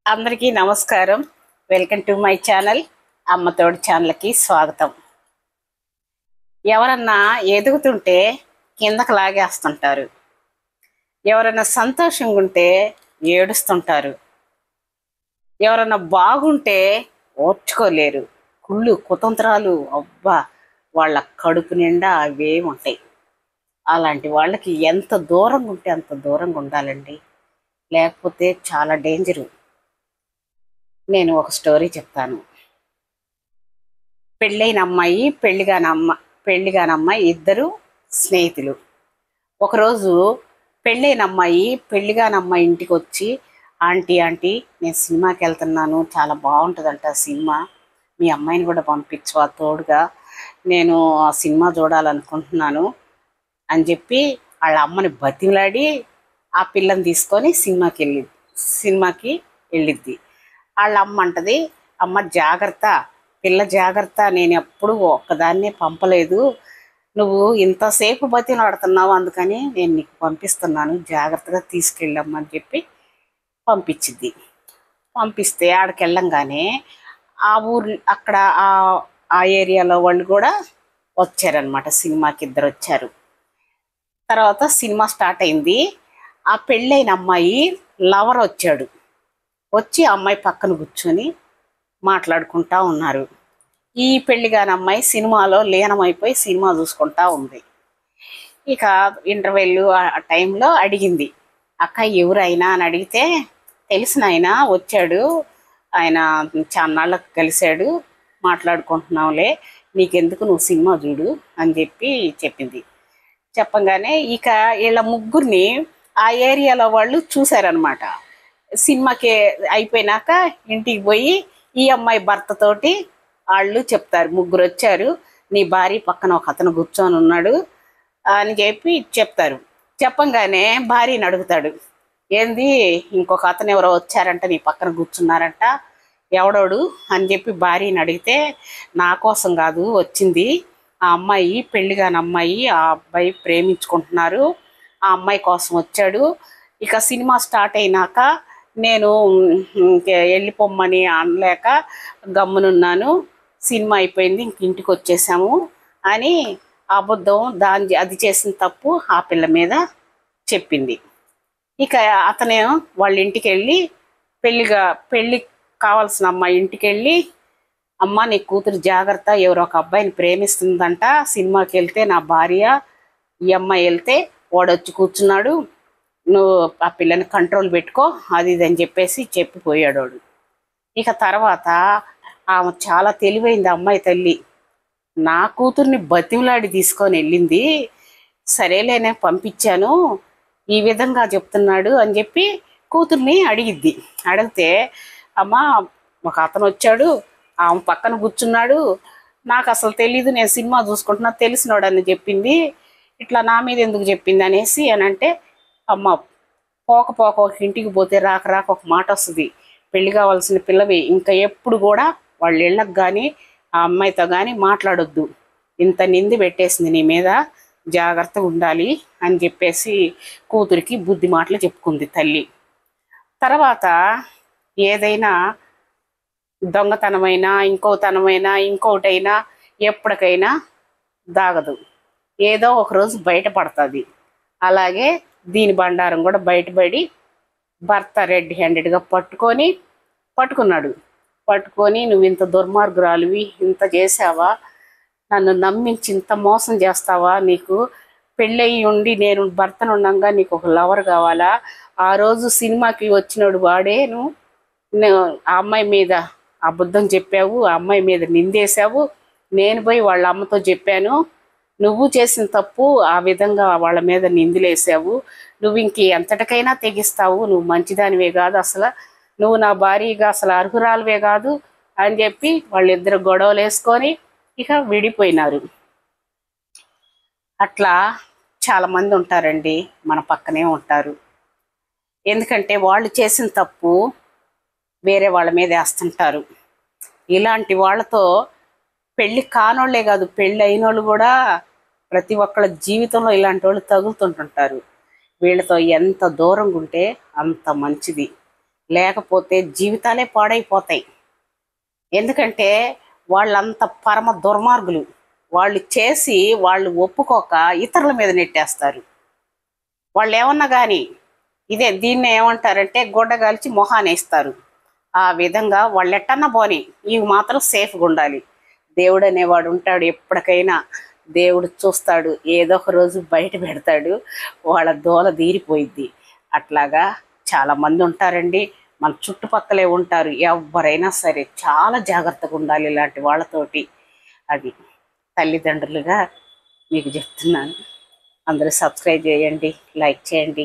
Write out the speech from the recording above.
అందరికీ నమస్కారం. Welcome to my channel. అమ్మతోడి ఛానల్కి స్వాగతం. ఎవరన్నా ఎదుగుతుంటే కిందకు లాగేస్తుంటారు, ఎవరన్నా సంతోషంగా ఉంటే ఏడుస్తుంటారు, ఎవరన్నా బాగుంటే ఓర్చుకోలేరు. కుళ్ళు కుతంత్రాలు అబ్బా వాళ్ళ కడుపు నిండా అవే ఉంటాయి. అలాంటి వాళ్ళకి ఎంత దూరంగా ఉంటే అంత దూరంగా ఉండాలండి, లేకపోతే చాలా డేంజరు. నేను ఒక స్టోరీ చెప్తాను. పెళ్ళైన అమ్మాయి పెళ్ళిగానమ్మాయి ఇద్దరు స్నేహితులు. ఒకరోజు పెళ్ళిగానమ్మాయి ఇంటికి వచ్చి, ఆంటీ ఆంటీ నేను సినిమాకి వెళ్తున్నాను, చాలా బాగుంటుందంట సినిమా, మీ అమ్మాయిని కూడా పంపించవా తోడుగా, నేను ఆ సినిమా చూడాలనుకుంటున్నాను అని చెప్పి వాళ్ళ అమ్మని బతిమలాడి ఆ పిల్లని తీసుకొని సినిమాకి వెళ్ళిద్ది. వాళ్ళ అమ్మ అంటది, అమ్మ జాగ్రత్త, పిల్ల జాగ్రత్త, నేను ఎప్పుడు ఒక్కదాన్నే పంపలేదు, నువ్వు ఇంతసేపు బతిలాడుతున్నావు, అందుకని నేను నీకు పంపిస్తున్నాను, జాగ్రత్తగా తీసుకెళ్ళమ్మని చెప్పి పంపించిద్ది. పంపిస్తే ఆడికి వెళ్ళంగానే ఆ ఊరు అక్కడ ఆ ఏరియాలో వాళ్ళు కూడా వచ్చారనమాట. సినిమాకి ఇద్దరు వచ్చారు. తర్వాత సినిమా స్టార్ట్ అయింది. ఆ పెళ్ళైన అమ్మాయి లవర్ వచ్చాడు. వచ్చి అమ్మాయి పక్కన కూర్చొని మాట్లాడుకుంటా ఉన్నారు. ఈ పెళ్లిగాని అమ్మాయి సినిమాలో లీనమైపోయి సినిమా చూసుకుంటా ఉంది. ఇక ఇంటర్వెల్ ఆ టైంలో అడిగింది, అక్క ఎవరైనా అని అడిగితే, తెలిసిన ఆయన వచ్చాడు, ఆయన చాన్నాళ్ళకు కలిశాడు, మాట్లాడుకుంటున్నావులే, నీకెందుకు, నువ్వు సినిమా చూడు అని చెప్పింది. చెప్పంగానే ఇక వీళ్ళ ముగ్గురిని ఆ ఏరియాలో వాళ్ళు చూశారనమాట. సినిమాకి అయిపోయినాక ఇంటికి పోయి ఈ అమ్మాయి భర్తతోటి వాళ్ళు చెప్తారు, ముగ్గురు వచ్చారు, నీ భార్య పక్కన ఒక అతను కూర్చొని ఉన్నాడు అని చెప్పి చెప్తారు. చెప్పంగానే భార్యని అడుగుతాడు, ఏంది ఇంకొక అతను ఎవరో వచ్చారంట, నీ పక్కన కూర్చున్నారంట, ఎవడోడు అని చెప్పి భార్యని అడిగితే, నా కోసం కాదు వచ్చింది, ఆ అమ్మాయి పెళ్ళిగాని అమ్మాయి ఆ అబ్బాయి ప్రేమించుకుంటున్నారు, ఆ అమ్మాయి కోసం వచ్చాడు. ఇక సినిమా స్టార్ట్ అయినాక నేను వెళ్ళిపోమ్మని అనలేక గమ్మునున్నాను, సినిమా అయిపోయింది, ఇంక ఇంటికి వచ్చేసాము అని అబద్ధం, అది చేసిన తప్పు ఆ పిల్ల మీద చెప్పింది. ఇక అతనే వాళ్ళ ఇంటికి వెళ్ళి పెళ్ళి కావాల్సిన అమ్మాయి ఇంటికి వెళ్ళి, అమ్మ నీ కూతురు జాగ్రత్త, ఎవరో ఒక అబ్బాయిని ప్రేమిస్తుందంట, సినిమాకి వెళ్తే నా భార్య, ఈ అమ్మాయి వెళ్తే వాడొచ్చి కూర్చున్నాడు, నువ్వు ఆ పిల్లని కంట్రోల్ పెట్టుకో, అది ఇది అని చెప్పిపోయాడు వాడు. ఇక తర్వాత ఆమె చాలా తెలివైంది అమ్మాయి తల్లి, నా కూతుర్ని బతిమలాడి తీసుకొని వెళ్ళింది, సరేలేనే పంపించాను, ఈ విధంగా చెప్తున్నాడు అని చెప్పి కూతుర్ని అడిగిద్ది. అడిగితే, అమ్మ ఒక అతను వచ్చాడు, ఆమె పక్కన కూర్చున్నాడు, నాకు అసలు తెలీదు, నేను సినిమా చూసుకుంటున్నా, తెలిసినోడని చెప్పింది, ఇట్లా నా మీద ఎందుకు చెప్పింది అనేసి అని అంటే, అమ్మ పోక ఒక ఇంటికి పోతే రాక ఒక మాట వస్తుంది, పెళ్లి కావాల్సిన పిల్లవి ఇంకా ఎప్పుడు కూడా వాళ్ళ ఇళ్ళకి కానీ ఆ అమ్మాయితో కానీ మాట్లాడొద్దు, ఇంత నింది పెట్టేసింది నీ మీద, జాగ్రత్తగా ఉండాలి అని చెప్పేసి కూతురికి బుద్ధి మాటలు చెప్పుకుంది తల్లి. తర్వాత ఏదైనా దొంగతనమైనా ఇంకోటైనా ఎప్పటికైనా దాగదు, ఏదో ఒకరోజు బయటపడుతుంది. అలాగే దీని బండారం కూడా బయటపడి భర్త రెడ్ హ్యాండెడ్గా పట్టుకొని నువ్వు ఇంత దుర్మార్గురాలివి, ఇంత చేసావా, నన్ను నమ్మించి ఇంత మోసం చేస్తావా, నీకు పెళ్ళయి ఉండి నేను భర్తను ఉండగా నీకు ఒక లవర్ కావాలా, ఆ రోజు సినిమాకి వచ్చినాడు వాడేను, ఆ అమ్మాయి మీద అబద్ధం చెప్పావు, ఆ అమ్మాయి మీద నిందేశావు, నేను పోయి వాళ్ళ అమ్మతో చెప్పాను, నువ్వు చేసిన తప్పు, ఆ విధంగా వాళ్ళ మీద నిందిలేసావు, నువ్వు ఎంతటికైనా తెగిస్తావు, నువ్వు మంచిదానివే కాదు, అసలు నువ్వు నా భార్యగా అసలు అర్హురాలువే కాదు అని చెప్పి వాళ్ళిద్దరు గొడవలు వేసుకొని ఇక విడిపోయినారు. అట్లా చాలామంది ఉంటారండి, మన పక్కనే ఉంటారు. ఎందుకంటే వాళ్ళు చేసిన తప్పు వేరే వాళ్ళ మీద వేస్తుంటారు. ఇలాంటి వాళ్ళతో పెళ్ళి కానోళ్లే కాదు, పెళ్ళి అయిన వాళ్ళు కూడా ప్రతి ఒక్కళ్ళ జీవితంలో ఇలాంటి వాళ్ళు తగులుతుంటుంటారు. వీళ్ళతో ఎంత దూరంగా ఉంటే అంత మంచిది. లేకపోతే జీవితాలే పాడైపోతాయి. ఎందుకంటే వాళ్ళంత పరమ దుర్మార్గులు. వాళ్ళు చేసి వాళ్ళు ఒప్పుకోక ఇతరుల మీద నెట్టేస్తారు. వాళ్ళు ఏమన్నా కానీ దీన్ని ఏమంటారంటే గుడ్డగాల్చి మొహానేస్తారు. ఆ విధంగా వాళ్ళు ఎట్టన్నా పోని, ఇవి మాత్రం సేఫ్గా ఉండాలి. దేవుడు అనేవాడు ఉంటాడు ఎప్పటికైనా. దేవుడు చూస్తాడు, ఏదో ఒక రోజు బయట పెడతాడు, వాళ్ళ దోల తీరిపోయిద్ది. అట్లాగా చాలామంది ఉంటారండి, మన చుట్టుపక్కలే ఉంటారు. ఎవరైనా సరే చాలా జాగ్రత్తగా ఉండాలి ఇలాంటి వాళ్ళతోటి. అది తల్లిదండ్రులుగా మీకు చెప్తున్నాను. అందరూ సబ్స్క్రైబ్ చేయండి, లైక్ చేయండి.